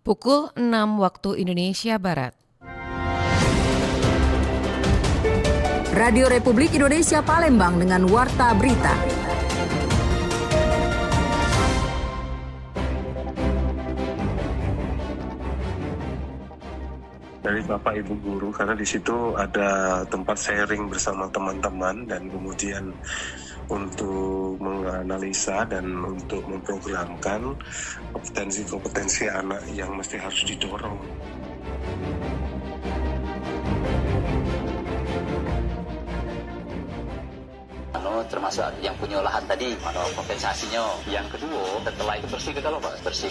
Pukul 6 waktu Indonesia Barat. Radio Republik Indonesia Palembang dengan Warta Berita. Dari Bapak Ibu guru, karena di situ ada tempat sharing bersama teman-teman dan kemudian untuk menganalisa dan untuk memprogramkan kompetensi-kompetensi anak yang mesti harus didorong. Termasuk yang punya lahan tadi, kompensasinya. Yang kedua, setelah itu bersih ke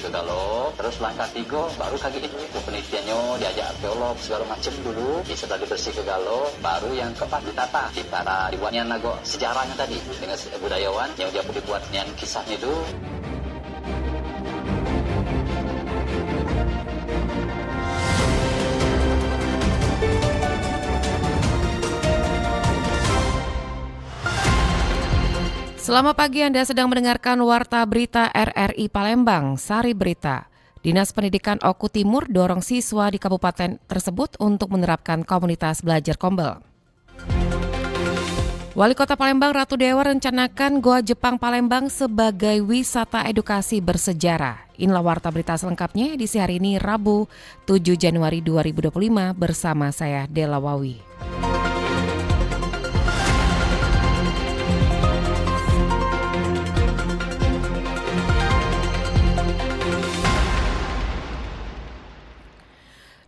galau, terus langkah 3 baru kaki itu penelitiannya diajak arkeolog segala macam dulu, setelah dibersih ke galau, baru yang keempat ditata, dibuatnya nago sejarahnya tadi dengan budayawan yang dia dibuat nian kisahnya itu. Selamat pagi, Anda sedang mendengarkan Warta Berita RRI Palembang, Sari Berita. Dinas Pendidikan Oku Timur dorong siswa di kabupaten tersebut untuk menerapkan komunitas belajar kombel. Wali Kota Palembang Ratu Dewa rencanakan Goa Jepang Palembang sebagai wisata edukasi bersejarah. Inilah Warta Berita selengkapnya edisi hari ini Rabu 7 Januari 2025 bersama saya Dela Wawi.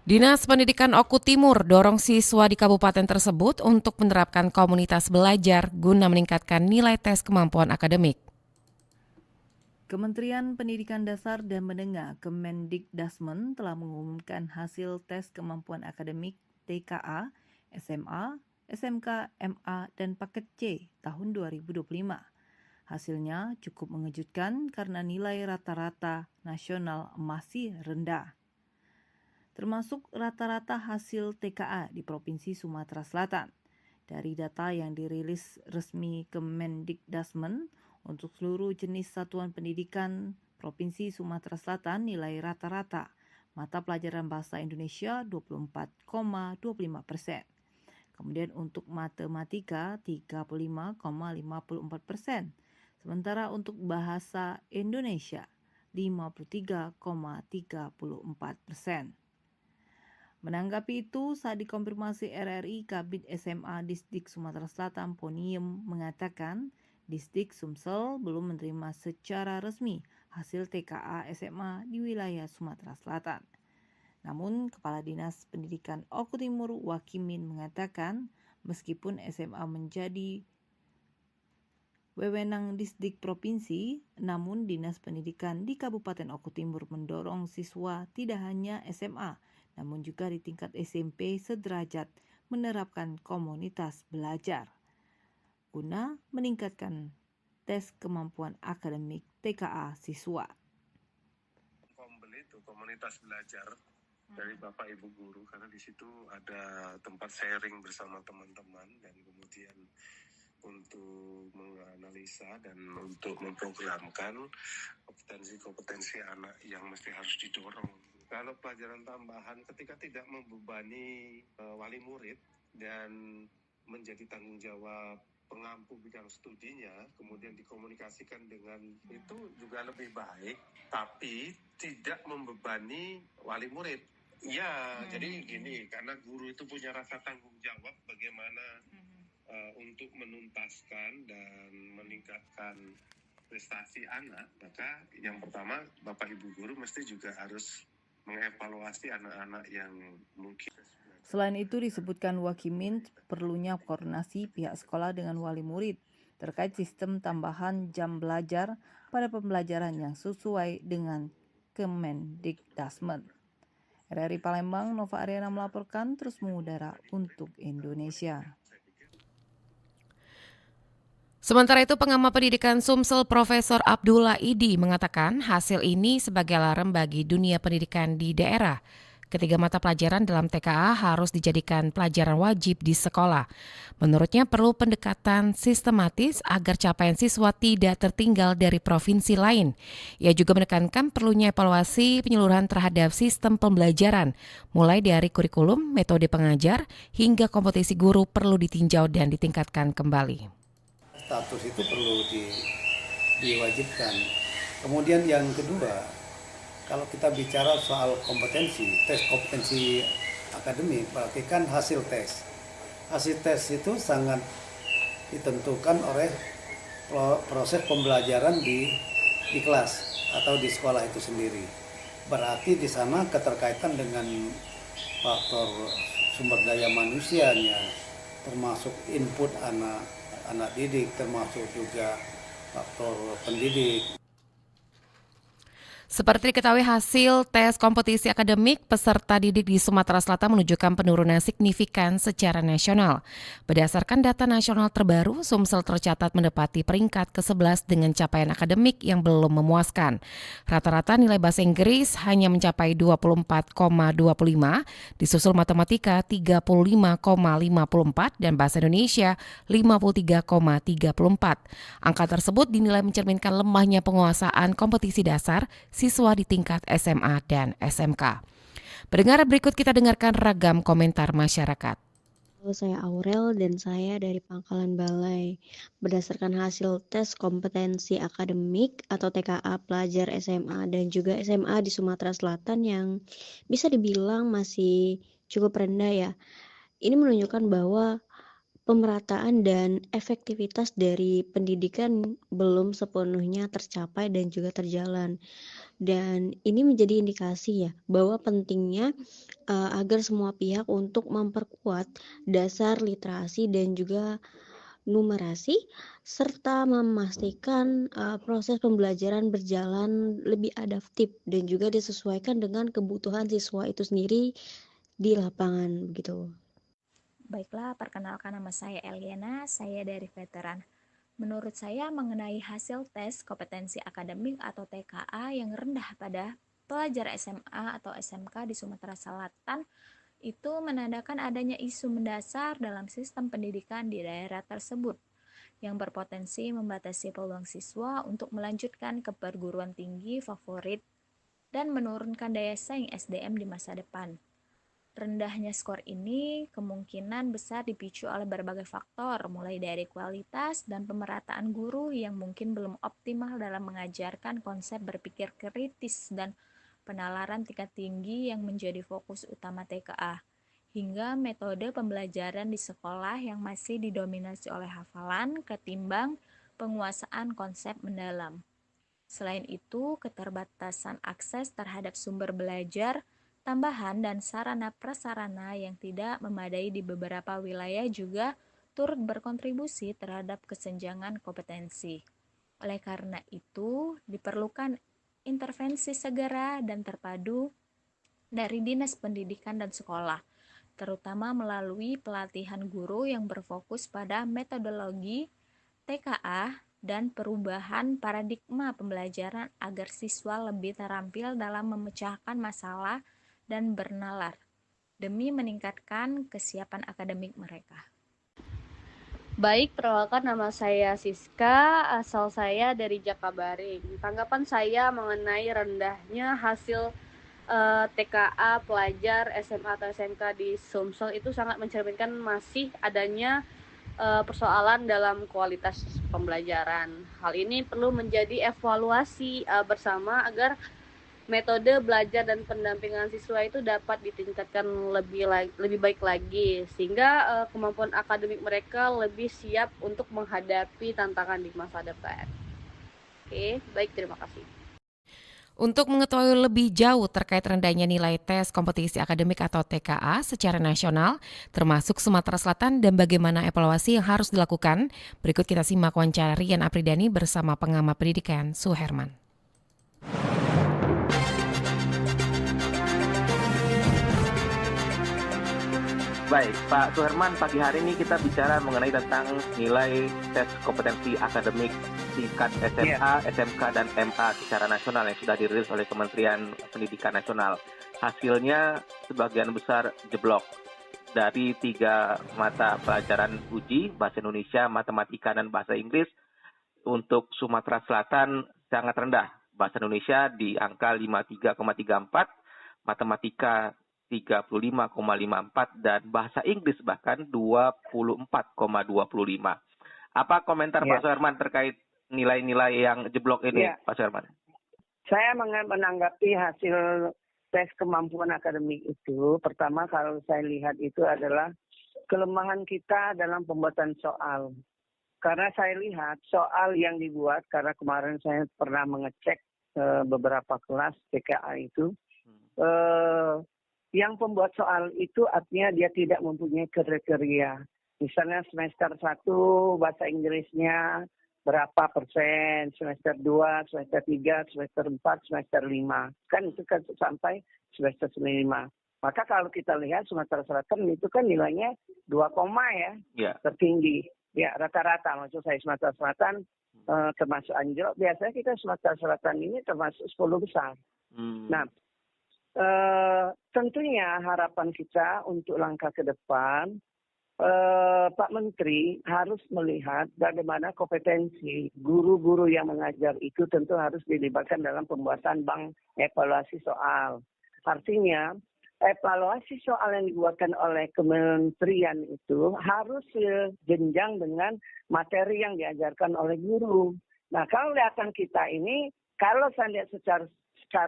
Dinas Pendidikan Oku Timur dorong siswa di kabupaten tersebut untuk menerapkan komunitas belajar guna meningkatkan nilai tes kemampuan akademik. Kementerian Pendidikan Dasar dan Menengah Kemendikdasmen telah mengumumkan hasil tes kemampuan akademik TKA, SMA, SMK, MA, dan paket C tahun 2025. Hasilnya cukup mengejutkan karena nilai rata-rata nasional masih rendah, termasuk rata-rata hasil TKA di Provinsi Sumatera Selatan. Dari data yang dirilis resmi Kemendikdasmen, untuk seluruh jenis satuan pendidikan Provinsi Sumatera Selatan nilai rata-rata mata pelajaran Bahasa Indonesia 24,25%. Kemudian untuk matematika 35,54%. Sementara untuk Bahasa Indonesia 53,34%. Menanggapi itu, saat dikonfirmasi RRI, Kabid SMA Disdik Sumatera Selatan Poniem mengatakan Disdik Sumsel belum menerima secara resmi hasil TKA SMA di wilayah Sumatera Selatan. Namun, Kepala Dinas Pendidikan Oku Timur Wakimin mengatakan meskipun SMA menjadi wewenang Disdik Provinsi, namun Dinas Pendidikan di Kabupaten Oku Timur mendorong siswa tidak hanya SMA, namun juga di tingkat SMP sederajat menerapkan komunitas belajar guna meningkatkan tes kemampuan akademik TKA siswa. Itu komunitas belajar dari Bapak Ibu guru, karena di situ ada tempat sharing bersama teman-teman dan kemudian untuk menganalisa dan untuk memprogramkan kompetensi-kompetensi anak yang mesti harus didorong. Kalau pelajaran tambahan ketika tidak membebani wali murid dan menjadi tanggung jawab pengampu bidang studinya, kemudian dikomunikasikan dengan itu juga lebih baik, tapi tidak membebani wali murid. Ya, jadi gini, karena guru itu punya rasa tanggung jawab bagaimana untuk menuntaskan dan meningkatkan prestasi anak, maka yang pertama Bapak Ibu guru mesti juga harus mengevaluasi anak-anak yang mungkin. Selain itu disebutkan Wakimin perlunya koordinasi pihak sekolah dengan wali murid terkait sistem tambahan jam belajar pada pembelajaran yang sesuai dengan Kemendikdasmen. RRI Palembang, Nova Ariana melaporkan, terus mengudara untuk Indonesia. Sementara itu, pengamat pendidikan Sumsel Profesor Abdullah Idi mengatakan hasil ini sebagai alarm bagi dunia pendidikan di daerah. Ketiga mata pelajaran dalam TKA harus dijadikan pelajaran wajib di sekolah. Menurutnya perlu pendekatan sistematis agar capaian siswa tidak tertinggal dari provinsi lain. Ia juga menekankan perlunya evaluasi penyeluruhan terhadap sistem pembelajaran, mulai dari kurikulum, metode pengajar, hingga kompetisi guru perlu ditinjau dan ditingkatkan kembali. Status itu perlu diwajibkan. Kemudian yang kedua, kalau kita bicara soal kompetensi, tes kompetensi akademik, berarti kan hasil tes. Hasil tes itu sangat ditentukan oleh proses pembelajaran di kelas atau di sekolah itu sendiri. Berarti di sana keterkaitan dengan faktor sumber daya manusianya, termasuk input anak didik, termasuk juga faktor pendidik. Seperti diketahui hasil tes kompetisi akademik, peserta didik di Sumatera Selatan menunjukkan penurunan signifikan secara nasional. Berdasarkan data nasional terbaru, Sumsel tercatat mendapati peringkat ke-11 dengan capaian akademik yang belum memuaskan. Rata-rata nilai bahasa Inggris hanya mencapai 24,25, disusul matematika 35,54 dan bahasa Indonesia 53,34. Angka tersebut dinilai mencerminkan lemahnya penguasaan kompetisi dasar siswa di tingkat SMA dan SMK. Pendengar, berikut kita dengarkan ragam komentar masyarakat. Saya Aurel dan saya dari Pangkalan Balai. Berdasarkan hasil tes kompetensi akademik atau TKA pelajar SMA dan juga SMA di Sumatera Selatan yang bisa dibilang masih cukup rendah ya. Ini menunjukkan bahwa pemerataan dan efektivitas dari pendidikan belum sepenuhnya tercapai dan juga terjalan. Dan ini menjadi indikasi ya bahwa pentingnya agar semua pihak untuk memperkuat dasar literasi dan juga numerasi serta memastikan proses pembelajaran berjalan lebih adaptif dan juga disesuaikan dengan kebutuhan siswa itu sendiri di lapangan begitu. Baiklah, perkenalkan nama saya Eliana, saya dari Veteran. Menurut saya mengenai hasil tes kompetensi akademik atau TKA yang rendah pada pelajar SMA atau SMK di Sumatera Selatan itu menandakan adanya isu mendasar dalam sistem pendidikan di daerah tersebut yang berpotensi membatasi peluang siswa untuk melanjutkan ke perguruan tinggi favorit dan menurunkan daya saing SDM di masa depan. Rendahnya skor ini kemungkinan besar dipicu oleh berbagai faktor, mulai dari kualitas dan pemerataan guru yang mungkin belum optimal dalam mengajarkan konsep berpikir kritis dan penalaran tingkat tinggi yang menjadi fokus utama TKA, hingga metode pembelajaran di sekolah yang masih didominasi oleh hafalan ketimbang penguasaan konsep mendalam. Selain itu, keterbatasan akses terhadap sumber belajar tambahan dan sarana-prasarana yang tidak memadai di beberapa wilayah juga turut berkontribusi terhadap kesenjangan kompetensi. Oleh karena itu, diperlukan intervensi segera dan terpadu dari Dinas Pendidikan dan Sekolah, terutama melalui pelatihan guru yang berfokus pada metodologi TKA dan perubahan paradigma pembelajaran agar siswa lebih terampil dalam memecahkan masalah dan bernalar demi meningkatkan kesiapan akademik mereka. Baik, perkenalkan nama saya Siska, asal saya dari Jakabaring. Tanggapan saya mengenai rendahnya hasil TKA pelajar SMA atau SMK di Sumsel itu sangat mencerminkan masih adanya persoalan dalam kualitas pembelajaran. Hal ini perlu menjadi evaluasi bersama agar metode belajar dan pendampingan siswa itu dapat ditingkatkan lebih baik lagi sehingga kemampuan akademik mereka lebih siap untuk menghadapi tantangan di masa depan. Oke, baik, terima kasih. Untuk mengetahui lebih jauh terkait rendahnya nilai tes kompetisi akademik atau TKA secara nasional, termasuk Sumatera Selatan dan bagaimana evaluasi yang harus dilakukan, berikut kita simak wawancara Rian Apridani bersama pengamat pendidikan Suherman. Baik, Pak Suherman, pagi hari ini kita bicara mengenai tentang nilai tes kompetensi akademik tingkat SMA, SMK, dan MA secara nasional yang sudah dirilis oleh Kementerian Pendidikan Nasional. hasilnya sebagian besar jeblok. Dari 3 mata pelajaran uji, bahasa Indonesia, matematika, dan bahasa Inggris, untuk Sumatera Selatan sangat rendah. Bahasa Indonesia di angka 53,34, matematika 35,54, dan bahasa Inggris bahkan 24,25. Apa komentar Pak Suherman terkait nilai-nilai yang jeblok ini, Pak Suherman? Saya menanggapi hasil tes kemampuan akademik itu, pertama kalau saya lihat itu adalah kelemahan kita dalam pembuatan soal. Karena saya lihat soal yang dibuat, karena kemarin saya pernah mengecek beberapa kelas TKA itu, yang pembuat soal itu artinya dia tidak mempunyai kriteria. Misalnya semester 1 bahasa Inggrisnya berapa persen, semester 2, semester 3, semester 4, semester 5. Kan itu kan sampai semester 5. Maka kalau kita lihat Sumatera Selatan itu kan nilainya 2, tertinggi. Ya, rata-rata maksud saya Sumatera Selatan termasuk anjlok. Biasanya kita Sumatera Selatan ini termasuk 10 besar. Nah, tentunya harapan kita untuk langkah ke depan, Pak Menteri harus melihat bagaimana kompetensi guru-guru yang mengajar itu tentu harus dilibatkan dalam pembuatan bank evaluasi soal. Artinya, evaluasi soal yang dibuatkan oleh kementerian itu harus sejenjang dengan materi yang diajarkan oleh guru. Nah, kalau kelihatan kita ini, kalau saya lihat secara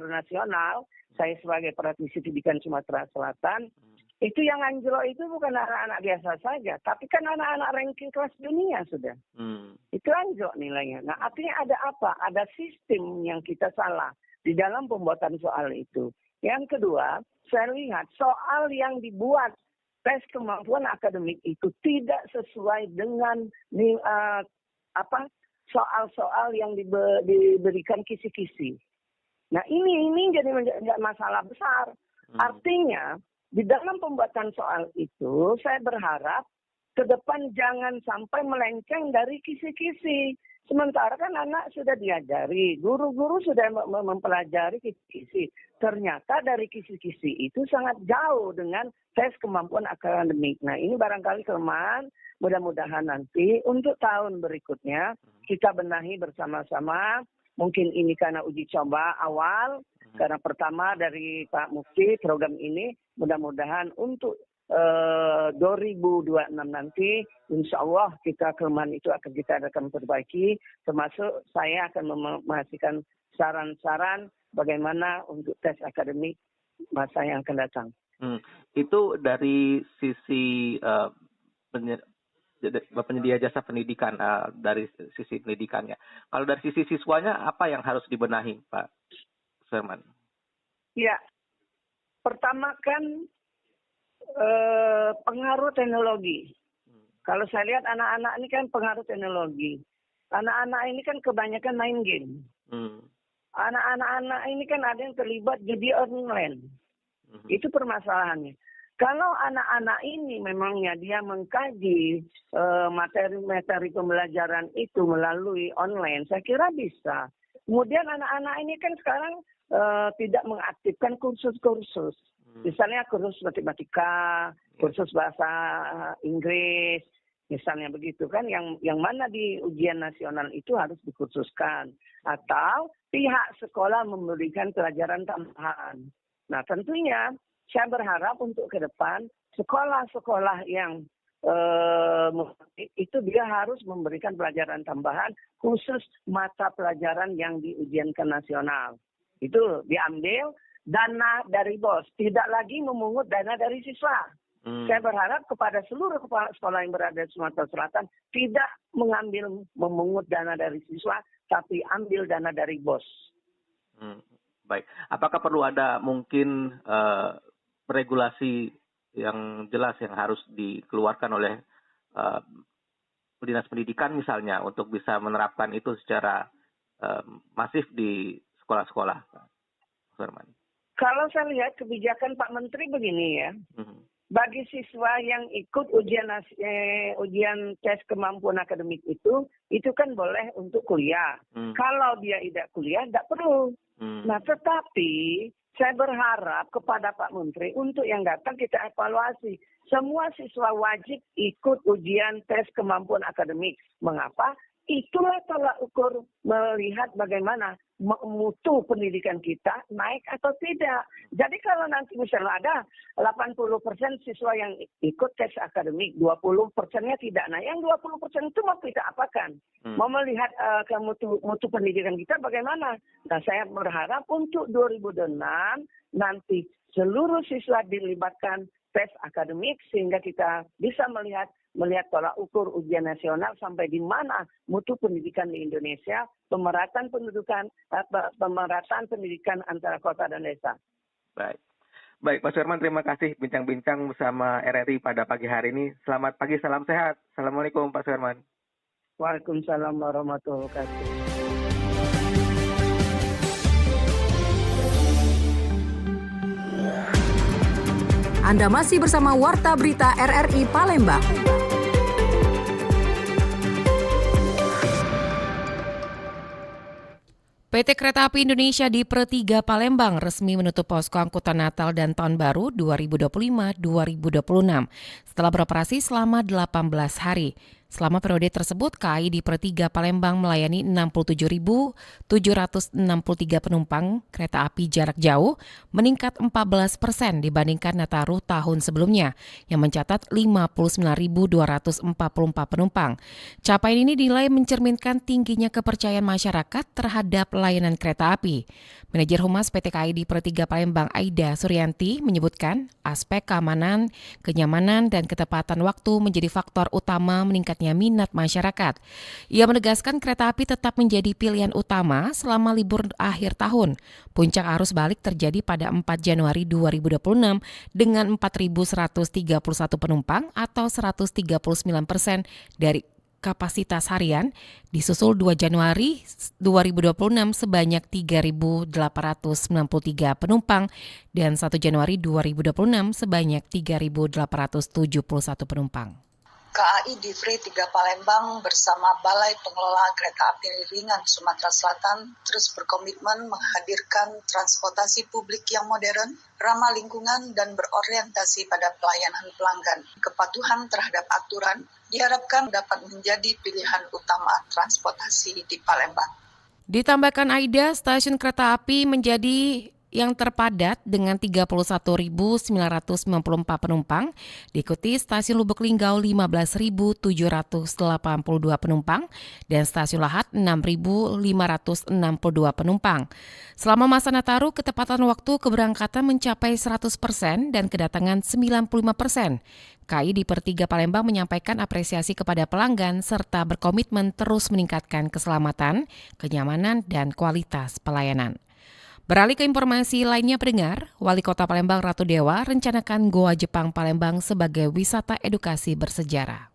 nasional, saya sebagai praktisi pendidikan Sumatera Selatan, itu yang anjlok itu bukan anak-anak biasa saja, tapi kan anak-anak ranking kelas dunia sudah. Itu anjlok nilainya. Nah, artinya ada apa? Ada sistem yang kita salah di dalam pembuatan soal itu. Yang kedua, saya lihat soal yang dibuat tes kemampuan akademik itu tidak sesuai dengan soal-soal yang diberikan kisi-kisi. Nah, ini jadi masalah besar. Artinya, di dalam pembuatan soal itu, saya berharap ke depan jangan sampai melenceng dari kisi-kisi. Sementara kan anak sudah diajari, guru-guru sudah mempelajari kisi-kisi. Ternyata dari kisi-kisi itu sangat jauh dengan tes kemampuan akademik. Nah, ini barangkali kelemahan. Mudah-mudahan nanti untuk tahun berikutnya kita benahi bersama-sama. Mungkin ini karena uji coba awal, karena pertama dari Pak Mufti program ini, mudah-mudahan untuk 2026 nanti, insya Allah kita kelemahan itu kita akan perbaiki, termasuk saya akan menghasilkan saran-saran bagaimana untuk tes akademik masa yang akan datang. Itu dari sisi penyedia jasa pendidikan, dari sisi pendidikannya. Kalau dari sisi siswanya, apa yang harus dibenahi, Pak Suherman? Ya, pertama kan pengaruh teknologi. Kalau saya lihat anak-anak ini kan pengaruh teknologi. Anak-anak ini kan kebanyakan main game. Anak-anak ini kan ada yang terlibat judi online. Itu permasalahannya. Kalau anak-anak ini memangnya dia mengkaji materi-materi pembelajaran itu melalui online, saya kira bisa. Kemudian anak-anak ini kan sekarang tidak mengaktifkan kursus-kursus. Misalnya kursus matematika, kursus bahasa Inggris, misalnya begitu kan, yang mana di ujian nasional itu harus dikursuskan. Atau pihak sekolah memberikan pelajaran tambahan. Nah, tentunya saya berharap untuk ke depan sekolah-sekolah yang itu dia harus memberikan pelajaran tambahan khusus mata pelajaran yang diujiankan nasional. Itu diambil dana dari BOS, tidak lagi memungut dana dari siswa. Saya berharap kepada seluruh kepala sekolah yang berada di Sumatera Selatan tidak memungut dana dari siswa, tapi ambil dana dari BOS. Baik, apakah perlu ada mungkin regulasi yang jelas yang harus dikeluarkan oleh Dinas Pendidikan misalnya untuk bisa menerapkan itu secara masif di sekolah-sekolah, Suherman? Kalau saya lihat kebijakan Pak Menteri begini ya, bagi siswa yang ikut ujian tes kemampuan akademik itu kan boleh untuk kuliah. Kalau dia tidak kuliah, tidak perlu. Nah, tetapi Saya berharap kepada Pak Menteri untuk yang datang kita evaluasi. Semua siswa wajib ikut ujian tes kemampuan akademik. Mengapa? Itulah tolak ukur melihat bagaimana mutu pendidikan kita naik atau tidak. Jadi kalau nanti misalnya ada 80% siswa yang ikut tes akademik, 20%-nya tidak naik. Yang 20% itu mau kita apakan? Mau melihat ke mutu pendidikan kita bagaimana? Nah, saya berharap untuk 2006 nanti seluruh siswa dilibatkan tes akademik sehingga kita bisa melihat tolak ukur ujian nasional sampai di mana mutu pendidikan di Indonesia, pemerataan pendidikan antara kota dan desa. Baik, Pak Suherman, terima kasih bincang-bincang bersama RRI pada pagi hari ini. Selamat pagi, salam sehat. Assalamualaikum, Pak Suherman. Waalaikumsalam warahmatullahi wabarakatuh. Anda masih bersama Warta Berita RRI Palembang. PT Kereta Api Indonesia di Pertiga Palembang resmi menutup posko angkutan Natal dan Tahun Baru 2025-2026 setelah beroperasi selama 18 hari. Selama periode tersebut, KAI di Pertiga Palembang melayani 67.763 penumpang kereta api jarak jauh, meningkat 14% dibandingkan Nataru tahun sebelumnya, yang mencatat 59.244 penumpang. Capaian ini dinilai mencerminkan tingginya kepercayaan masyarakat terhadap layanan kereta api. Manajer Humas PT KAI di Pertiga Palembang, Aida Suryanti, menyebutkan aspek keamanan, kenyamanan, dan ketepatan waktu menjadi faktor utama meningkatnya minat masyarakat. Ia menegaskan kereta api tetap menjadi pilihan utama selama libur akhir tahun. Puncak arus balik terjadi pada 4 Januari 2026 dengan 4.131 penumpang atau 139% dari kapasitas harian, disusul 2 Januari 2026 sebanyak 3.893 penumpang dan 1 Januari 2026 sebanyak 3.871 penumpang. KAI Divri 3 Palembang bersama Balai Pengelola Kereta Api Ringan Sumatera Selatan terus berkomitmen menghadirkan transportasi publik yang modern, ramah lingkungan, dan berorientasi pada pelayanan pelanggan. Kepatuhan terhadap aturan diharapkan dapat menjadi pilihan utama transportasi di Palembang. Ditambahkan Aida, stasiun kereta api menjadi yang terpadat dengan 31.994 penumpang, diikuti stasiun Lubuk Linggau 15.782 penumpang, dan stasiun Lahat 6.562 penumpang. Selama masa Nataru, ketepatan waktu keberangkatan mencapai 100% dan kedatangan 95%. KAI di Pertiga Palembang menyampaikan apresiasi kepada pelanggan serta berkomitmen terus meningkatkan keselamatan, kenyamanan, dan kualitas pelayanan. Beralih ke informasi lainnya, pendengar, Wali Kota Palembang Ratu Dewa rencanakan Goa Jepang Palembang sebagai wisata edukasi bersejarah.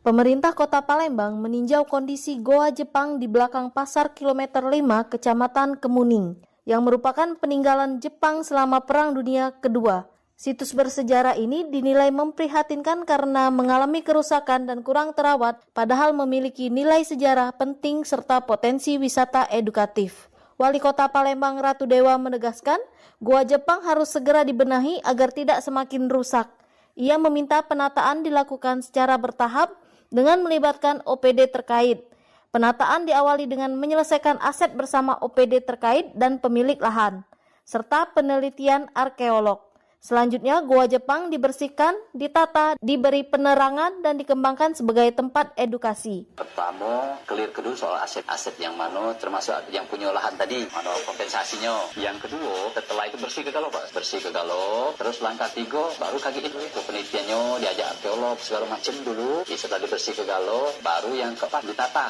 Pemerintah Kota Palembang meninjau kondisi Goa Jepang di belakang Pasar Kilometer 5, Kecamatan Kemuning, yang merupakan peninggalan Jepang selama Perang Dunia Kedua. Situs bersejarah ini dinilai memprihatinkan karena mengalami kerusakan dan kurang terawat, padahal memiliki nilai sejarah penting serta potensi wisata edukatif. Wali Kota Palembang Ratu Dewa menegaskan, Goa Jepang harus segera dibenahi agar tidak semakin rusak. Ia meminta penataan dilakukan secara bertahap dengan melibatkan OPD terkait. Penataan diawali dengan menyelesaikan aset bersama OPD terkait dan pemilik lahan, serta penelitian arkeolog. Selanjutnya, Goa Jepang dibersihkan, ditata, diberi penerangan, dan dikembangkan sebagai tempat edukasi. Pertama, clear kedua soal aset-aset yang mana, termasuk yang punya lahan tadi, mana kompensasinya. Yang kedua, setelah itu bersih ke galau, Pak. Bersih ke galau, terus langkah 3, baru kaki itu. Penelitiannya diajak arkeolog, segala macam dulu. Setelah dibersih ke galau, baru yang keempat ditata.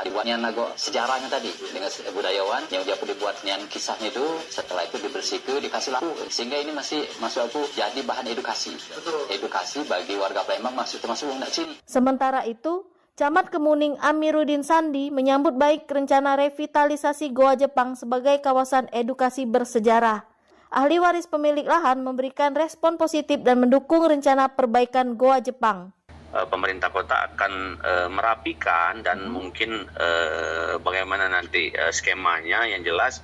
Dibuatnya nago sejarahnya tadi, dengan budayawan, yang dia dibuatnya kisahnya itu, setelah itu dibersih ke, dikasih lampu. Sehingga ini masuk aku jadi bahan edukasi. Betul. Edukasi bagi warga Palembang termasuk wong nak sini. Sementara itu, Camat Kemuning Amiruddin Sandi menyambut baik rencana revitalisasi Goa Jepang sebagai kawasan edukasi bersejarah. Ahli waris pemilik lahan memberikan respon positif dan mendukung rencana perbaikan Goa Jepang. Pemerintah kota akan merapikan dan mungkin bagaimana nanti skemanya, yang jelas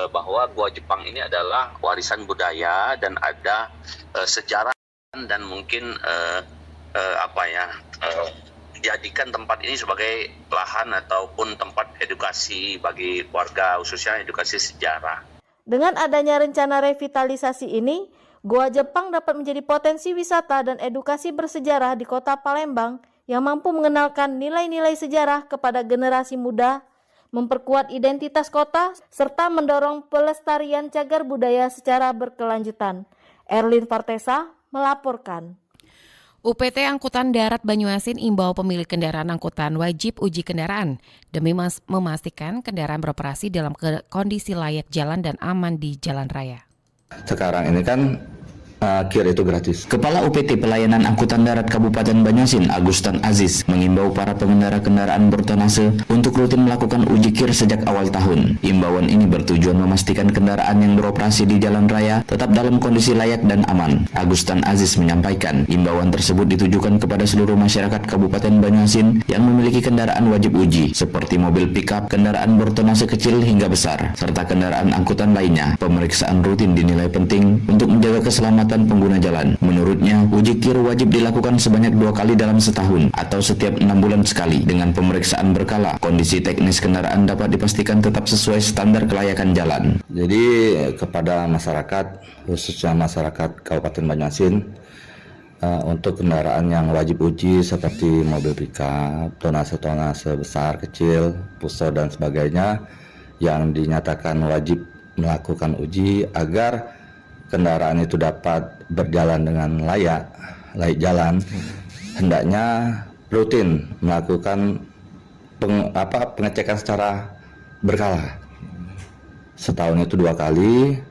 bahwa Goa Jepang ini adalah warisan budaya dan ada sejarah dan mungkin jadikan tempat ini sebagai lahan ataupun tempat edukasi bagi warga, khususnya edukasi sejarah. Dengan adanya rencana revitalisasi ini, Goa Jepang dapat menjadi potensi wisata dan edukasi bersejarah di Kota Palembang yang mampu mengenalkan nilai-nilai sejarah kepada generasi muda, memperkuat identitas kota, serta mendorong pelestarian cagar budaya secara berkelanjutan. Erlin Fartesa melaporkan. UPT Angkutan Darat Banyuasin imbau pemilik kendaraan angkutan wajib uji kendaraan demi memastikan kendaraan beroperasi dalam kondisi layak jalan dan aman di jalan raya. Sekarang ini kan KIR itu gratis. Kepala UPT Pelayanan Angkutan Darat Kabupaten Banyuasin, Agustan Aziz, mengimbau para pengendara kendaraan bertonase untuk rutin melakukan uji KIR sejak awal tahun. Imbauan ini bertujuan memastikan kendaraan yang beroperasi di jalan raya tetap dalam kondisi layak dan aman. Agustan Aziz menyampaikan, imbauan tersebut ditujukan kepada seluruh masyarakat Kabupaten Banyuasin yang memiliki kendaraan wajib uji, seperti mobil pickup, kendaraan bertonase kecil hingga besar, serta kendaraan angkutan lainnya. Pemeriksaan rutin dinilai penting untuk menjaga keselamatan pengguna jalan. Menurutnya, uji KIR wajib dilakukan sebanyak 2 kali dalam setahun atau setiap 6 bulan sekali. Dengan pemeriksaan berkala, kondisi teknis kendaraan dapat dipastikan tetap sesuai standar kelayakan jalan. Jadi kepada masyarakat, khususnya masyarakat Kabupaten Banyuasin, untuk kendaraan yang wajib uji seperti mobil pickup, tonase besar, kecil, pusau dan sebagainya yang dinyatakan wajib melakukan uji agar kendaraan itu dapat berjalan dengan layak jalan, hendaknya rutin melakukan pengecekan secara berkala. Setahun itu 2 kali,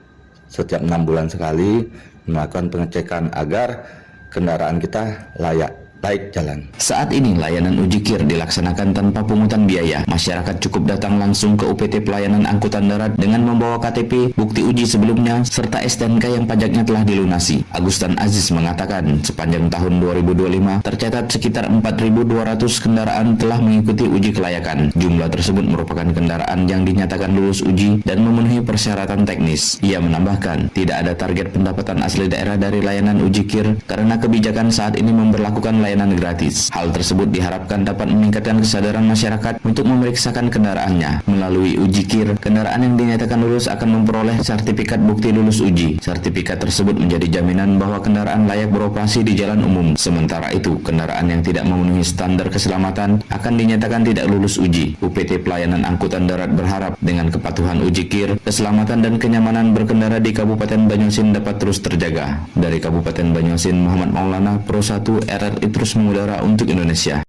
setiap 6 bulan sekali melakukan pengecekan agar kendaraan kita layak jalan. Saat ini layanan uji KIR dilaksanakan tanpa pungutan biaya. Masyarakat cukup datang langsung ke UPT Pelayanan Angkutan Darat dengan membawa KTP, bukti uji sebelumnya, serta STNK yang pajaknya telah dilunasi. Agustan Aziz mengatakan, sepanjang tahun 2025 tercatat sekitar 4.200 kendaraan telah mengikuti uji kelayakan. Jumlah tersebut merupakan kendaraan yang dinyatakan lulus uji dan memenuhi persyaratan teknis. Ia menambahkan, tidak ada target pendapatan asli daerah dari layanan uji KIR karena kebijakan saat ini memberlakukan layanan gratis. Hal tersebut diharapkan dapat meningkatkan kesadaran masyarakat untuk memeriksakan kendaraannya. Melalui uji KIR, kendaraan yang dinyatakan lulus akan memperoleh sertifikat bukti lulus uji. Sertifikat tersebut menjadi jaminan bahwa kendaraan layak beroperasi di jalan umum. Sementara itu, kendaraan yang tidak memenuhi standar keselamatan akan dinyatakan tidak lulus uji. UPT Pelayanan Angkutan Darat berharap dengan kepatuhan uji KIR, keselamatan dan kenyamanan berkendara di Kabupaten Banyuasin dapat terus terjaga. Dari Kabupaten Banyuasin, Muhammad Maulana, Pro 1 RRI terus mengudara untuk Indonesia.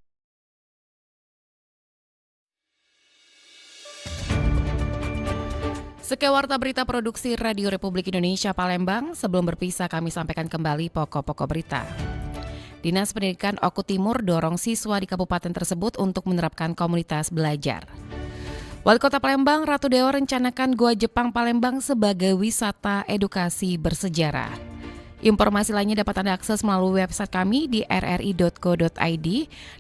Sekian warta berita produksi Radio Republik Indonesia Palembang. Sebelum berpisah, kami sampaikan kembali pokok-pokok berita. Dinas Pendidikan Oku Timur dorong siswa di kabupaten tersebut untuk menerapkan komunitas belajar. Wali Kota Palembang, Ratu Dewa rencanakan Goa Jepang Palembang sebagai wisata edukasi bersejarah. Informasi lainnya dapat Anda akses melalui website kami di rri.co.id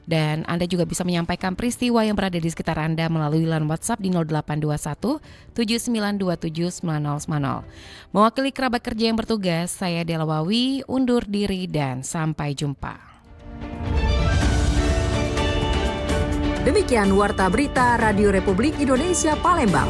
dan Anda juga bisa menyampaikan peristiwa yang berada di sekitar Anda melalui line WhatsApp di 0821 7927 9010. Mewakili kerabat kerja yang bertugas, saya Dela Wawi undur diri dan sampai jumpa. Demikian Warta Berita Radio Republik Indonesia Palembang.